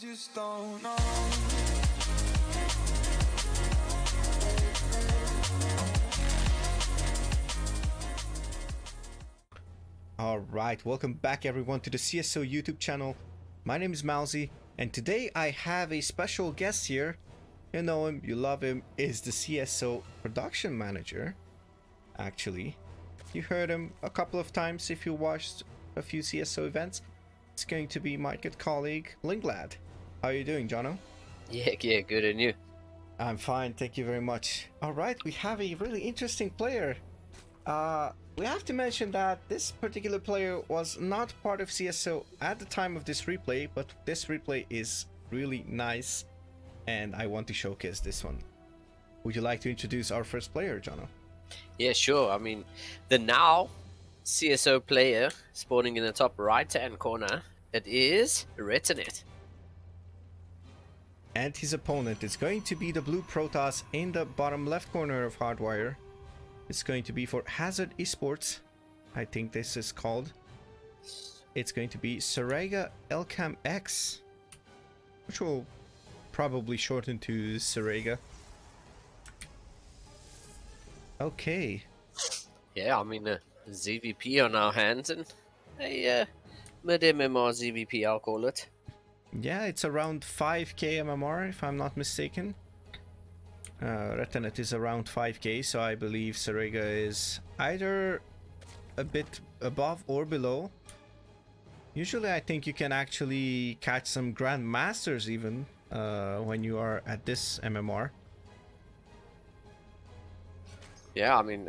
just don't know. Alright, welcome back everyone to the CSO YouTube channel. My name is Mauzy, and today I have a special guest here. You know him, you love him, is the CSO production manager. Actually, you heard him a couple of times if you watched a few CSO events. It's going to be my good colleague, LingLad. How are you doing, Jono? Yeah, good, and you? I'm fine, thank you very much. Alright, we have a really interesting player. We have to mention that this particular player was not part of CSO at the time of this replay, but this replay is really nice, and I want to showcase this one. Would you like to introduce our first player, Jono? Yeah, sure. I mean, the now CSO player spawning in the top right-hand corner, it is Rettenet. And his opponent is going to be the blue Protoss in the bottom left corner of Hardwire. It's going to be for Hazard Esports, I think this is called. It's going to be Serega Elcam X, which will probably shorten to Serega. Okay. Yeah, I mean, ZVP on our hands, and a mid-MMR ZVP, I'll call it. Yeah, it's around 5k MMR if I'm not mistaken. Rettenet is around 5k, so I believe Serega is either a bit above or below. Usually I think you can actually catch some Grandmasters even when you are at this MMR. Yeah, I mean,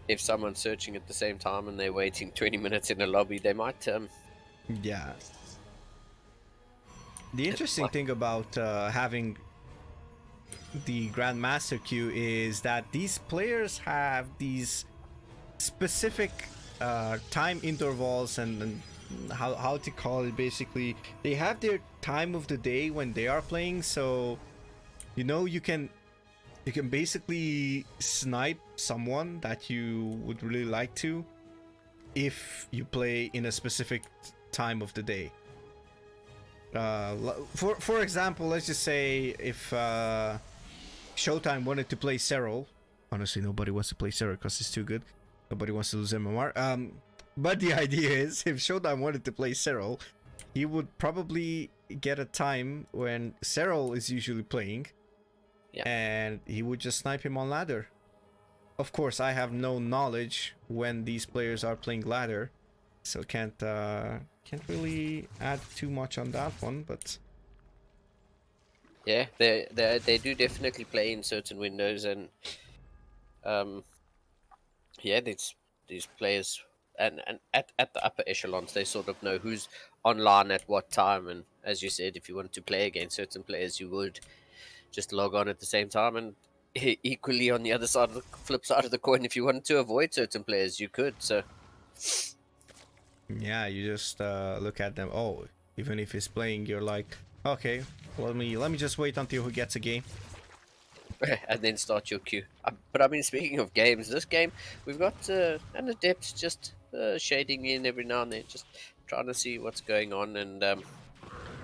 if someone's searching at the same time and they're waiting 20 minutes in a lobby, they might... Yeah. The interesting thing about having the Grandmaster queue is that these players have these specific time intervals and how to call it. Basically, they have their time of the day when they are playing, so you know you can basically snipe someone that you would really like to if you play in a specific time of the day. For example, let's just say if Showtime wanted to play Serral. Honestly, nobody wants to play Serral because it's too good. Nobody wants to lose MMR. But the idea is, if Showtime wanted to play Serral, he would probably get a time when Serral is usually playing. Yeah. And he would just snipe him on ladder. Of course, I have no knowledge when these players are playing ladder, so can't really add too much on that one, but Yeah, they do definitely play in certain windows, and yeah, these players and at the upper echelons, they sort of know who's online at what time, and as you said, if you want to play against certain players, you would just log on at the same time, and equally on the other side of the flip side of the coin, if you wanted to avoid certain players, you could. So yeah, you just look at them. Oh, even if he's playing, you're like, okay, let me just wait until he gets a game. and then start your queue. But I mean, speaking of games, this game we've got an adept just shading in every now and then, just trying to see what's going on. And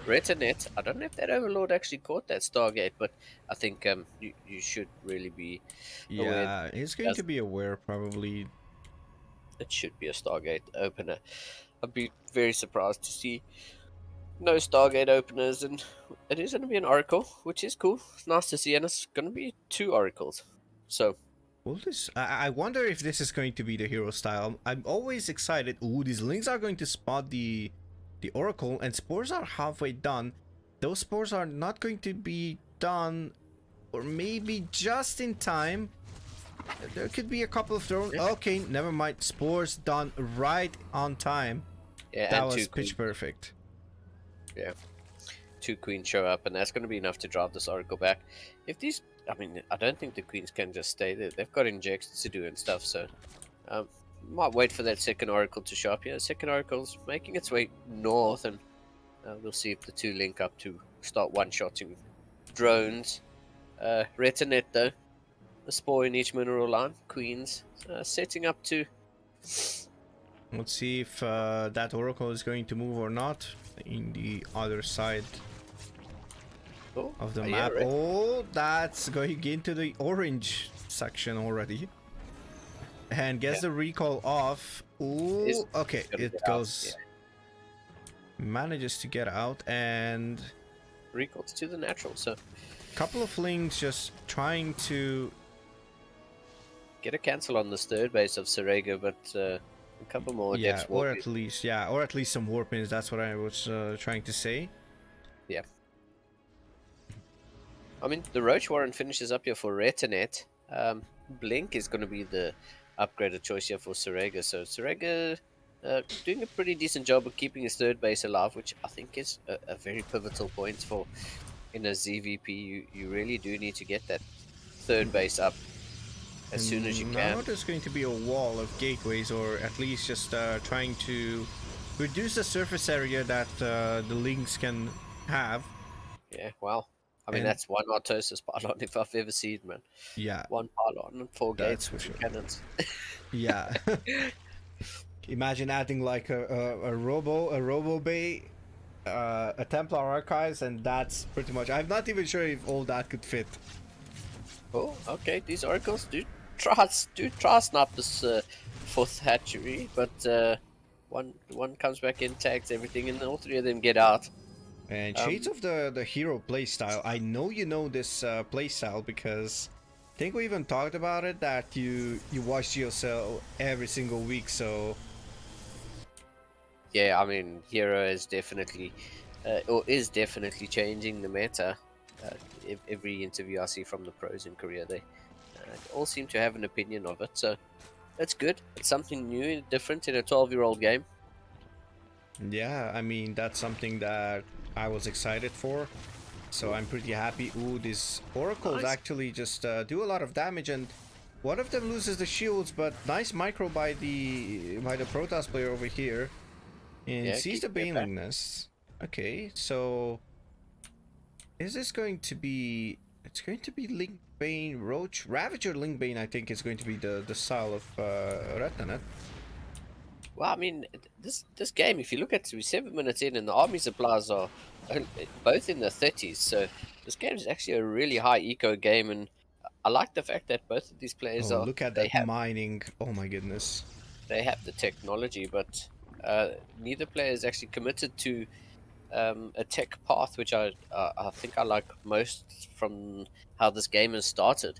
Rettenet, I don't know if that Overlord actually caught that Stargate, but I think you should really be aware. Yeah, he's going to be aware probably. It should be a Stargate opener. I'd be very surprised to see no Stargate openers, and it is going to be an Oracle, which is cool. It's nice to see, and it's going to be 2 Oracles. So, well, I wonder if this is going to be the hero style. I'm always excited. Ooh, these links are going to spot the Oracle, and spores are halfway done. Those spores are not going to be done, or maybe just in time. There could be a couple of throws. Okay, never mind. Spores done right on time. yeah, That and was 2 pitch perfect. Yeah, 2 queens show up, and that's going to be enough to drive this Oracle back. If these, I mean, I don't think the queens can just stay there. They've got injects to do and stuff, so might wait for that second Oracle to show up. Yeah, second Oracle's making its way north, and we'll see if the 2 link up to start one-shotting drones. Rettenet, though, a spore in each mineral line. Queens setting up to... Let's see if that Oracle is going to move or not in the other side Oh, of the yeah, map. right. Oh, that's going into the orange section already. And gets Yeah. the recall off. He's Ooh, okay, gonna it get out. Yeah. goes. Manages to get out, and Recalls to the natural, so couple of lings just trying to. get a cancel on this third base of Serega, but a couple more Yeah, depths or warp. at least, yeah, or at least some warp ins. That's what I was trying to say. Yeah. I mean, the Roach Warren finishes up here for Rettenet. Blink is going to be the upgraded choice here for Serega. So Serega doing a pretty decent job of keeping his third base alive, which I think is a very pivotal point for in a ZVP. You really do need to get that third base up as soon as you And can. now there's going to be a wall of gateways, or at least just trying to reduce the surface area that the links can have. Yeah, well, I mean, And that's one Artosis pylon if I've ever seen, man. yeah, One pylon and 4 that's gates for with 2 sure. cannons. Yeah. Imagine adding like a robo bay, a Templar archives, and that's pretty much. I'm not even sure if all that could fit. Oh, okay. These oracles do try snap this 4th hatchery, but one comes back in, tags everything, and all 3 of them get out. And shades of the hero playstyle. I know you know this playstyle because I think we even talked about it. That you watch GeoCell every single week. So Yeah, I mean, hero is definitely changing the meta. Every interview I see from the pros in Korea, they all seem to have an opinion of it. So that's good. It's something new and different in a 12-year-old game. yeah, I mean that's something that I was excited for. So I'm pretty happy. Ooh, these oracles Nice. actually just do a lot of damage, and one of them loses the shields, but nice micro by the Protoss player over here, and Yeah, sees the keeping it back. Baneling nest. Okay, so is this going to be? It's going to be Link Bane Roach Ravager Link Bane. I think is going to be the style of Rettenet. Well, I mean, this game, if you look at it, we're 7 minutes in, and the army supplies are both in the 30s. So this game is actually a really high eco game, and I like the fact that both of these players Oh, are look at that mining! Oh my goodness. they have the technology, but neither player is actually committed to a tech path, which I think I like most from how this game has started.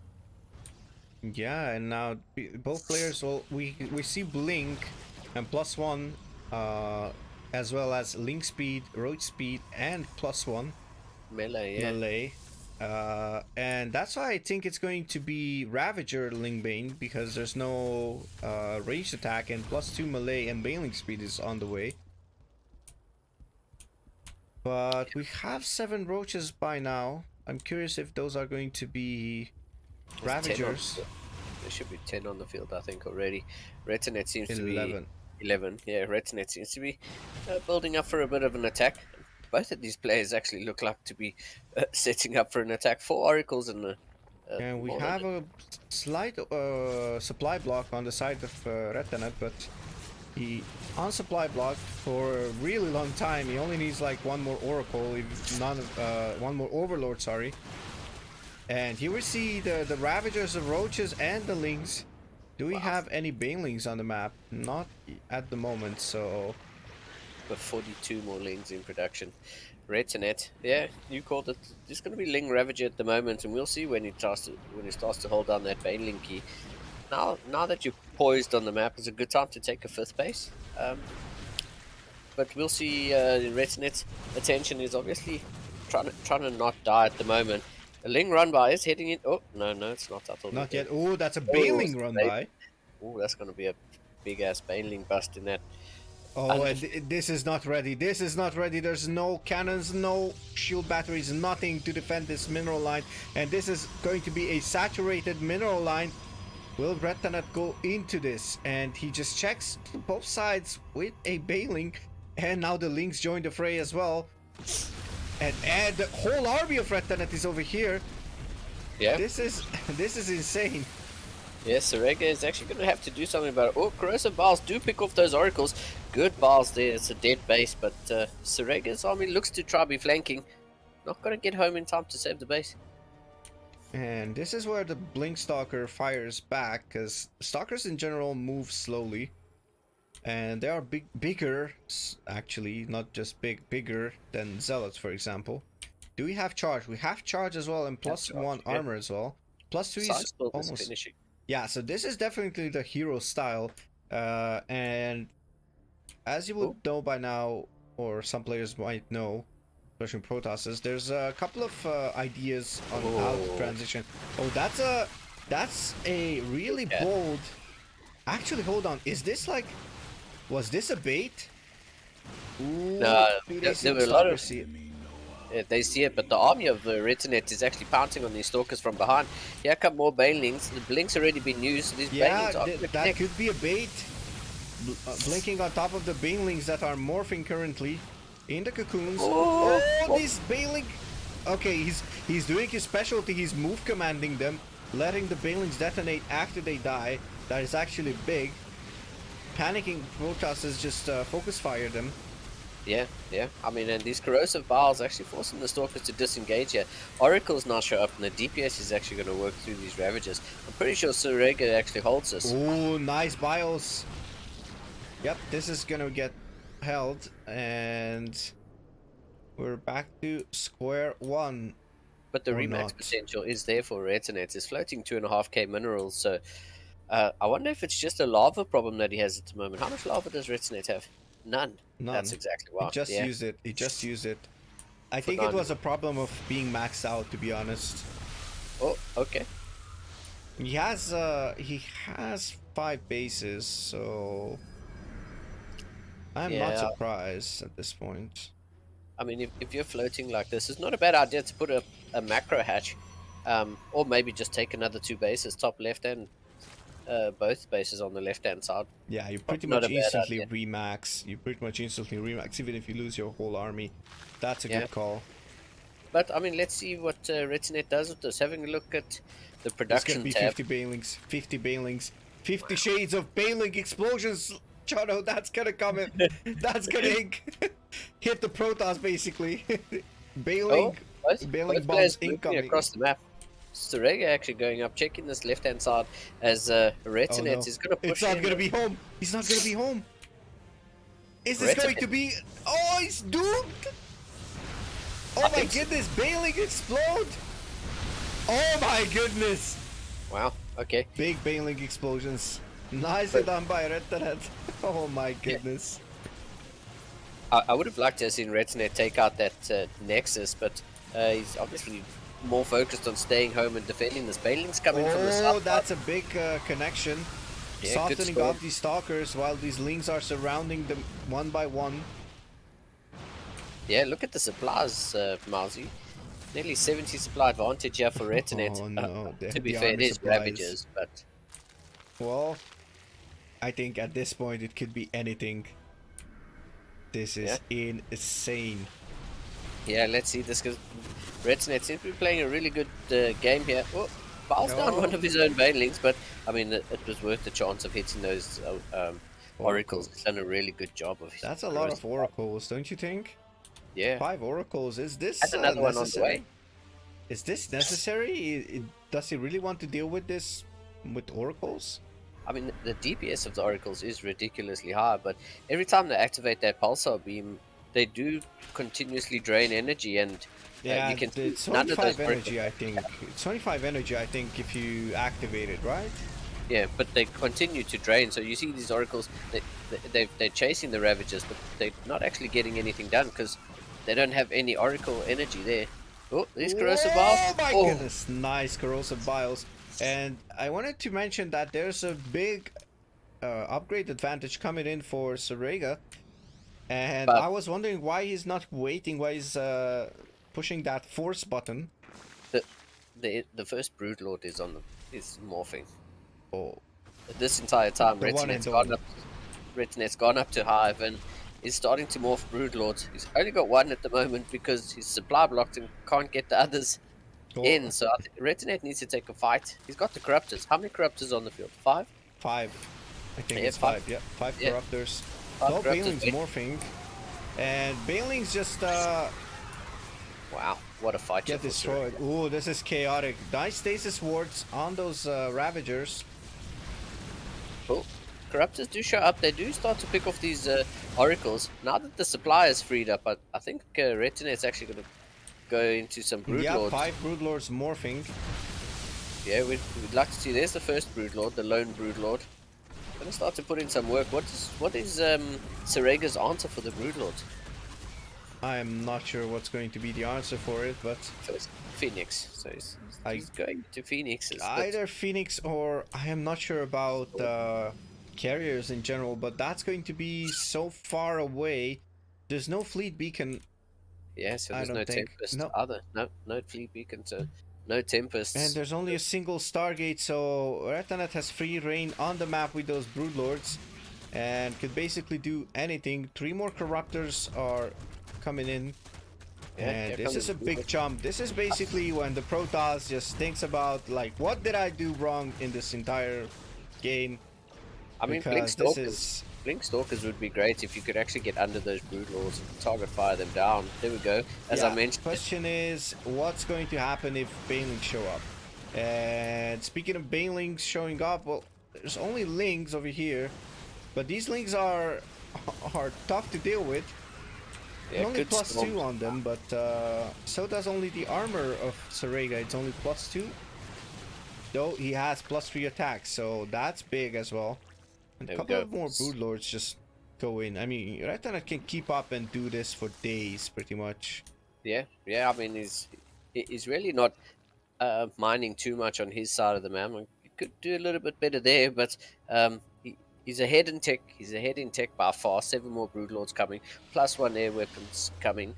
Yeah, and now both players. Well, we see Blink and +1, as well as Link speed, Roach speed, and +1 Melee, yeah. melee. And that's why I think it's going to be Ravager Link Bane, because there's no ranged attack, and +2 melee and Baneling speed is on the way. But we have 7 roaches by now. I'm curious if those are going to be There's 10 on Ravagers. there should be 10 on the field, I think, already. Rettenet seems to be 11. 11. Yeah, Rettenet seems to be building up for a bit of an attack. Both of these players actually look like to be setting up for an attack. 4 oracles and And we more have than a slight supply block on the side of Rettenet, but he on supply block for a really long time. He only needs like one more Oracle, if none of one more Overlord, sorry. And here we see the Ravagers, the Roaches, and the Lings. Do we have any Banelings on the map? Not at the moment, so with 42 more Lings in production. Rettenet, yeah, you called it. There's going to be Ling Ravager at the moment, and we'll see when he starts to hold down that Baneling key. Now that you're poised on the map, it's a good time to take a 5th base. But we'll see. Rettenet's attention is obviously trying to not die at the moment. The Ling run by is heading in. Oh no, it's not. I thought not yet. Oh, that's a Baneling run by. Oh, that's going to be a big ass Baneling bust in that. Oh, and this is not ready. This is not ready. There's no cannons, no shield batteries, nothing to defend this mineral line. And this is going to be a saturated mineral line. Will Rettenet go into this? And he just checks both sides with a Baneling. And now the Lings join the fray as well. And the whole army of Rettenet is over here. Yeah. This is insane. Yes, Serega is actually going to have to do something about it. Oh, corrosive bars do pick off those oracles. Good bars there. It's a dead base, but Serega's army looks to try be flanking. not gonna get home in time to save the base. And this is where the Blink Stalker fires back, because Stalkers in general move slowly. And they are bigger, actually, not just bigger than Zealots, for example. Do we have charge? We have charge as well, and +1 armor as well. +2 is almost finishing. Yeah, so this is definitely the hero style. And as you would know by now, or some players might know, especially Protosses, there's a couple of ideas on how to transition. Oh, that's a really bold. Actually, hold on. Is this like, was this a bait? Ooh, No, there were a lot of. See it. Yeah, they see it, but the army of the Rettenet is actually pouncing on these stalkers from behind. Here come more banelings. The blink's already been used. These banelings are that could be a bait. Blinking on top of the banelings that are morphing currently in the cocoons. Oh, this baneling. Okay, he's doing his specialty. He's move commanding them, letting the banelings detonate after they die. That is actually big. Panicking Protosses just focus fire them. Yeah. I mean, and these corrosive vials actually forcing the stalkers to disengage here. Oracles now show up, and the DPS is actually going to work through these ravages. I'm pretty sure Serega actually holds this. Oh, nice bios. Yep, this is going to get held, and we're back to square one. But the remax potential is there for Rettenet. It's floating 2.5k minerals, so I wonder if it's just a lava problem that he has at the moment. How much lava does Rettenet have? None. That's exactly why. He just used it. He just used it. I think it was a problem of being maxed out, to be honest. Oh, okay. He has 5 bases, so I'm not surprised at this point. I mean, if you're floating like this, it's not a bad idea to put a macro hatch, or maybe just take another 2 bases, top left and both bases on the left hand side. Yeah, you pretty much instantly remax. You pretty much instantly remax, even if you lose your whole army. That's a good call. But I mean, let's see what Rettenet does with this. Having a look at the production tab. It's gonna be 50 banelings, 50 shades of baneling explosions. Chono, that's gonna come in. That's gonna hit the Protoss basically. Baneling bombs incoming across the map. Serega actually going up, checking this left-hand side as Rettenet is going to push. It's not going to be home. He's not going to be home. Is this going to be? Oh, he's doomed. Oh my goodness! Baneling explode. Oh my goodness. Wow. Okay. Big baneling explosions. Nicely done by Rettenet. Oh my goodness. I would have liked to have seen Rettenet take out that Nexus, but he's obviously more focused on staying home and defending this. Baneling's coming from the south. Oh, that's a big connection. Softening up these stalkers while these lings are surrounding them one by one. Yeah, look at the supplies, Mauzy. Nearly 70 supply advantage here for Rettenet. Oh no, to be fair, it is Ravages, but... Well, I think at this point it could be anything. This is insane. Yeah, let's see this, because Rettenet seems to be playing a really good game here. Oh, files down one of his own banelings, but I mean, it was worth the chance of hitting those oracles. He's done a really good job of it. That's a lot of oracles, don't you think? Yeah. 5 oracles. Is this another one on the way? Is this necessary? Does he really want to deal with this with oracles? I mean, the DPS of the oracles is ridiculously high, but every time they activate that pulsar beam, they do continuously drain energy, and you can it's 25 energy, I think. It's 25 energy, I think, if you activate it, right? Yeah, but they continue to drain. So you see these oracles, they're chasing the Ravagers, but they're not actually getting anything done because they don't have any oracle energy there. Oh, these corrosive vials. Oh my goodness, nice corrosive vials. And I wanted to mention that there's a big upgrade advantage coming in for Serega. And I was wondering why he's not waiting, why he's pushing that force button. The first Broodlord is morphing. Oh. This entire time, Rettenet's gone up to Hive and is starting to morph Broodlords. He's only got one at the moment because he's supply blocked and can't get the others in. So I think Rettenet needs to take a fight. He's got the Corruptors. How many Corruptors on the field? 5? 5. I think it's 5. Yeah, 5 Corruptors. Baneling's morphing, and Baneling's just wow. what a fight! Get for destroyed. Serega. Ooh, this is chaotic. Nice stasis wards on those Ravagers. Cool. Corruptors do show up. They do start to pick off these oracles. Now that the supply is freed up, I think Rettenet's actually going to go into some Yeah, Broodlords. 5 Broodlords morphing. Yeah, we'd like to see. There's the first Broodlord, the lone Broodlord. Gonna start to put in some work. What is Serega's answer for the Broodlords? I am not sure what's going to be the answer for it, but First, Phoenix. So he's going to Phoenixes. either Phoenix or I am not sure about carriers in general, but that's going to be so far away. There's no fleet beacon. Yeah, so there's I no don't think. Tempest. No. No fleet beacon, so no Tempests. And there's only a single Stargate, so Rettenet has free reign on the map with those Broodlords and could basically do anything. 3 more Corruptors are coming in. Yeah, And this is a big jump. This is basically when the Protoss just thinks about, like, what did I do wrong in this entire game? I mean, Because this is... Blink Stalkers would be great if you could actually get under those Broodlords and target fire them down. There we go. As I mentioned. Question is, what's going to happen if Banelings show up? And speaking of Banelings showing up, well, there's only Lings over here, but these Lings are tough to deal with. Yeah, Only good plus storm. 2 on them, but so does only the armor of Serega. It's only plus 2. Though he has plus 3 attacks, so that's big as well. And a There we couple go. of more Broodlords just go in. I mean, Rettenet can keep up and do this for days, pretty much. Yeah. I mean, he's really not mining too much on his side of the map. He could do a little bit better there, but he's ahead in tech. He's ahead in tech by far. 7 more Broodlords coming, plus 1 air weapons coming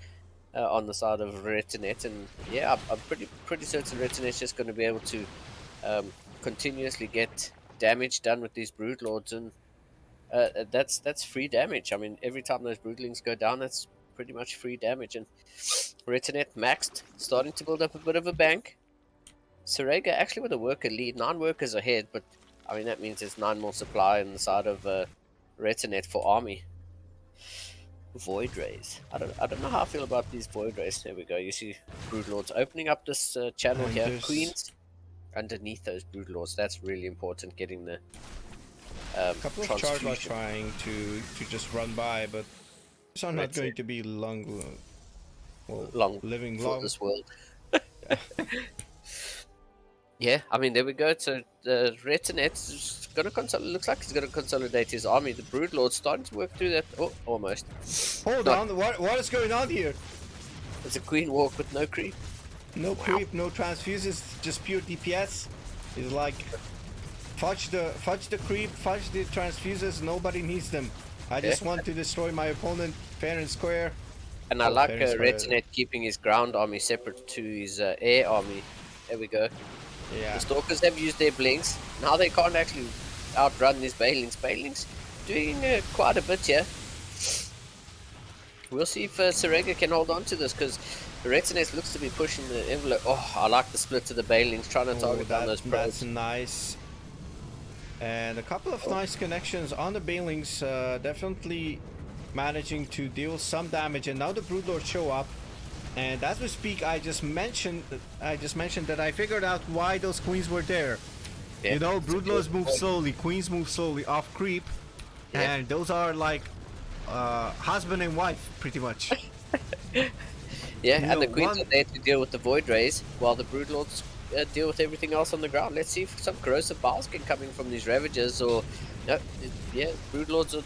on the side of Rettenet. And yeah, I'm pretty certain Rettenet's just going to be able to continuously get damage done with these Broodlords, and that's free damage. I mean, every time those Broodlings go down, that's pretty much free damage. And Rettenet maxed, starting to build up a bit of a bank. Serega actually with a worker lead, 9 workers ahead, but I mean that means there's 9 more supply on the side of Rettenet for army. Void Rays. I don't know how I feel about these Void Rays. There we go. You see Broodlords opening up this channel And here. there's- Queens underneath those Broodlords. That's really important. Getting the A couple of Charge are transfusion. trying to just run by, but these are not That's going it. to be long, well, long living for long. this world. Yeah, I mean there we go. So the Rettenet's gonna looks like he's gonna consolidate his army. The Broodlord's starting to work through that. Oh, almost. Hold Not- on, what is going on here? It's a Queen walk with no creep. No creep, no transfuses, just pure DPS. It's like fudge the creep, fudge the transfuses. Nobody needs them. I just want to destroy my opponent fair and square. And I Oh, like fair and square. Rettenet keeping his ground army separate to his air army. There we go. Yeah. The Stalkers have used their blinks. Now they can't actually outrun these Banelings. Banelings doing quite a bit here. We'll see if Serega can hold on to this, because Rettenet looks to be pushing the envelope. Oh, I like the split to the Banelings, trying to target down those That's pros. nice. And a couple of nice connections on the Banelings, definitely managing to deal some damage. And now the Broodlords show up. And as we speak, I just mentioned that I figured out why those queens were there. Yeah, You know, it's a good Broodlords move point. slowly, queens move slowly off creep, Yeah. and those are like husband and wife, pretty much. Yeah, You and the know, Queens one- are there to deal with the Void Rays, while the Broodlords deal with everything else on the ground. Let's see if some corrosive bars can come in from these Ravagers, or no, yeah, Broodlords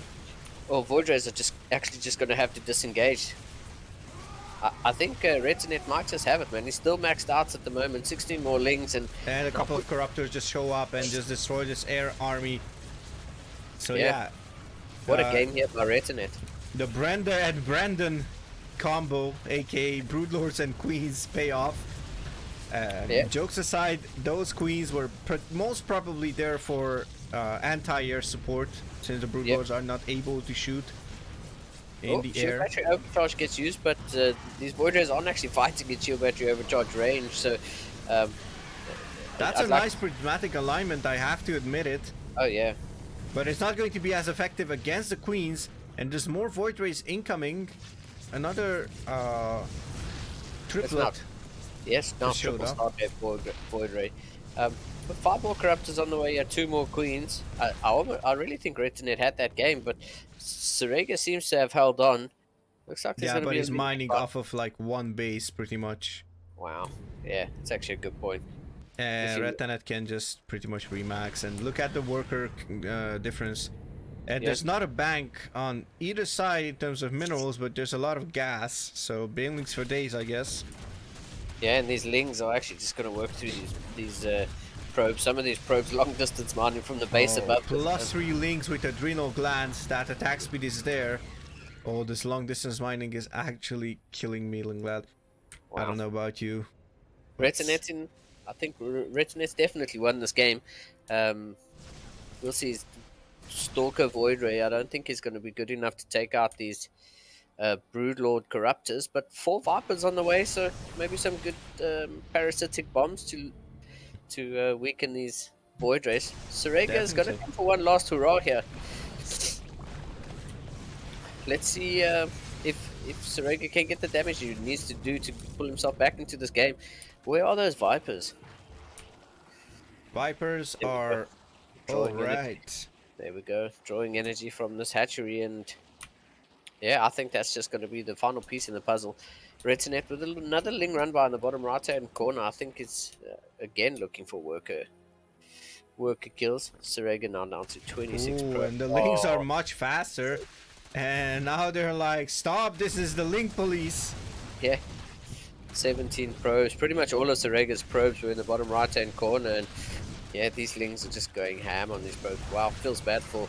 or Void Rays are just going to have to disengage. I think Rettenet might just have it, man. He's still maxed out at the moment. 16 more Lings, and And a couple of Corruptors just show up and just destroy this air army. So Yeah. yeah, what a game here by Rettenet. the Brenda and Brandon combo, aka Broodlords and Queens, pay off. Yeah. Jokes aside, those Queens were most probably there for anti-air support, since the Broodlords are not able to shoot in the Shield air. battery overcharge gets used, but these Void Rays aren't actually fighting at shield battery overcharge range, so That's I'd a like- nice prismatic alignment, I have to admit it. Oh yeah. But it's not going to be as effective against the Queens, and there's more Void Rays incoming. Another triplet. Yes, now Just showed triple up. Stargate Void Ray. With 5 more Corruptors on the way, 2 more Queens. I really think Rettenet had that game, but Serega seems to have held on. Looks like there's Yeah, going to but be a he's Ling mining spot. off of like one base pretty much. Wow. Yeah, it's actually a good point. If And you, Rettenet can just pretty much remax. And look at the worker difference. And yeah, there's not a bank on either side in terms of minerals, but there's a lot of gas. So banelings for days, I guess. yeah, and these Lings are actually just going to work through these probes. Some of these probes long distance mining from the base Oh, above us. plus 3 links with adrenal glands. That attack speed is there. Oh, this long distance mining is actually killing me, LingLad. I Wow. don't know about you. Rettenet I think Rettenet's definitely won this game. We'll see. Stalker Void Ray, I don't think is going to be good enough to take out these Broodlord Corruptors, but 4 Vipers on the way, so maybe some good parasitic bombs to weaken these Void Rays. Serega is going to Definitely. come for one last hurrah here. Let's see if Serega can get the damage he needs to do to pull himself back into this game. Where are those Vipers? Vipers There we go. are Drawing energy. alright. There we go. Drawing energy from this hatchery, and yeah, I think that's just going to be the final piece in the puzzle. Rettenet with another Ling run by in the bottom right hand corner. I think it's again looking for worker kills. Serega now down to 26 Ooh, pro. and the links are Oh, much faster. And now they're like, stop, this is the link police. yeah. 17 probes. Pretty much all of Serega's probes were in the bottom right hand corner, and yeah, these Lings are just going ham on these probes. Wow, feels bad for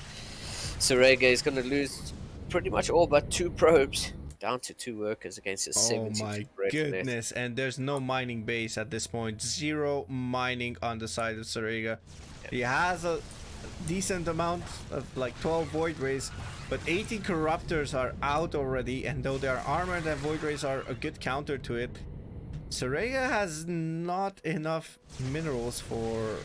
Serega. He's going to lose pretty much all but 2 probes. Down to 2 workers against a Oh 72 my Rettenet. goodness, and there's no mining base at this point. 0 mining on the side of Serega. He has a decent amount of like 12 void rays, but 18 corruptors are out already, and though they are armored and void rays are a good counter to it, Serega has not enough minerals for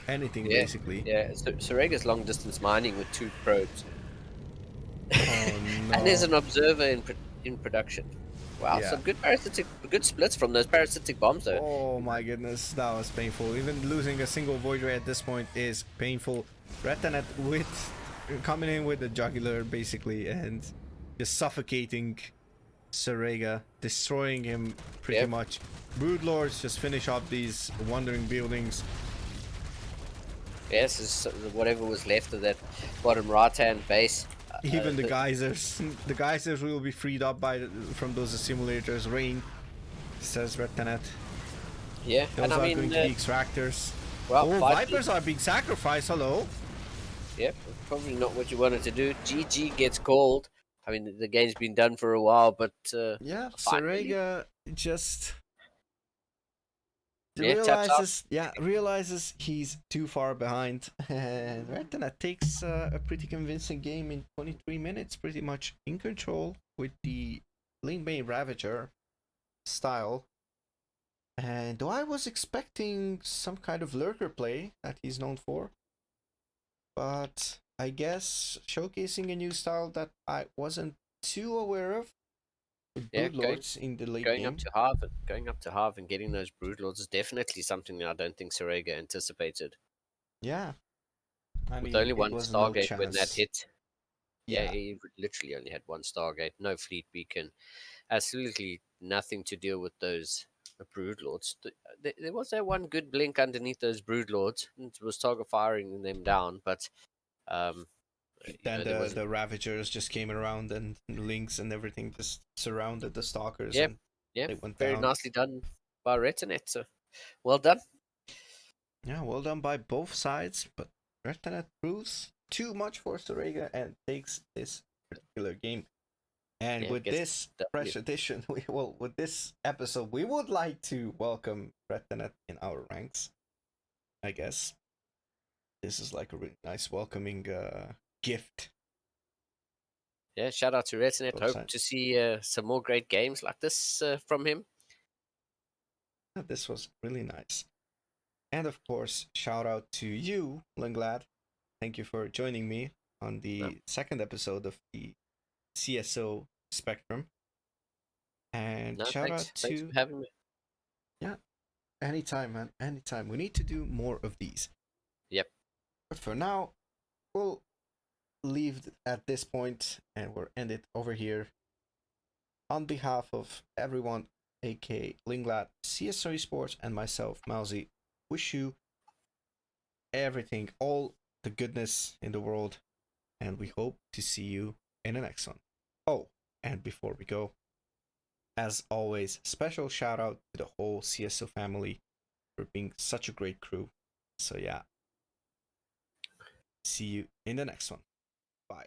anything Yeah, basically. yeah. So Serega's long distance mining with 2 probes, Oh and there's no. an observer in production. Wow, Yeah. some good splits from those parasitic bombs though. Oh my goodness, that was painful. Even losing a single void ray at this point is painful. Rettenet with coming in with the jugular basically and just suffocating Serega, destroying him pretty Yep. much. Broodlords just finish up these wandering buildings. Yes, is whatever was left of that bottom right hand base. Even the geysers, the geysers will be freed up from those simulators. Rain, says Rettenet. Yeah, Those and I are mean, going to be extractors. well, Oh, 5 Vipers are being sacrificed. Hello. Yep, probably not what you wanted to do. GG gets called. I mean, the game's been done for a while, but Yeah, finally, Serega just yeah, taps out. realizes he's too far behind, and Rettenet takes a pretty convincing game in 23 minutes, pretty much in control with the Lane Bane Ravager style. And though I was expecting some kind of lurker play that he's known for, but I guess showcasing a new style that I wasn't too aware of with Yeah, Broodlords in the late going up game. to Harvard, going up to Harvard and getting those Broodlords is definitely something that I don't think Serega anticipated. Yeah, I With mean, only it one was no Stargate when that chance. hit, yeah, Yeah, he literally only had one Stargate, no fleet beacon, absolutely nothing to deal with those Broodlords. There was that one good blink underneath those Broodlords, and it was Targa firing them down, but um, then there the wasn't. the Ravagers just came around and Lynx and everything just surrounded the Stalkers Yep, and yep, they went very down. nicely done by Rettenet. So well done. Yeah, well done by both sides, but Rettenet proves too much for Serega and takes this particular game. And Yeah, with gets this the W. fresh edition, with this episode, we would like to welcome Rettenet in our ranks. I guess this is like a really nice welcoming gift. Yeah, shout out to Rettenet. Both Hope sides. to see some more great games like this from him. This was really nice. And of course, shout out to you, LingLad. Thank you for joining me on No, the second episode of the CSO Spectrum. And no, shout out thanks to for having me. Anytime, man. Anytime. We need to do more of these. Yep. But for now, we'll leave at this point and we'll end it over here. On behalf of everyone, aka LingLad, CSO Esports, and myself, Mauzy, wish you everything, all the goodness in the world, and we hope to see you in the next one. Oh, and before we go, as always, special shout out to the whole CSO family for being such a great crew. So yeah, see you in the next one. Bye.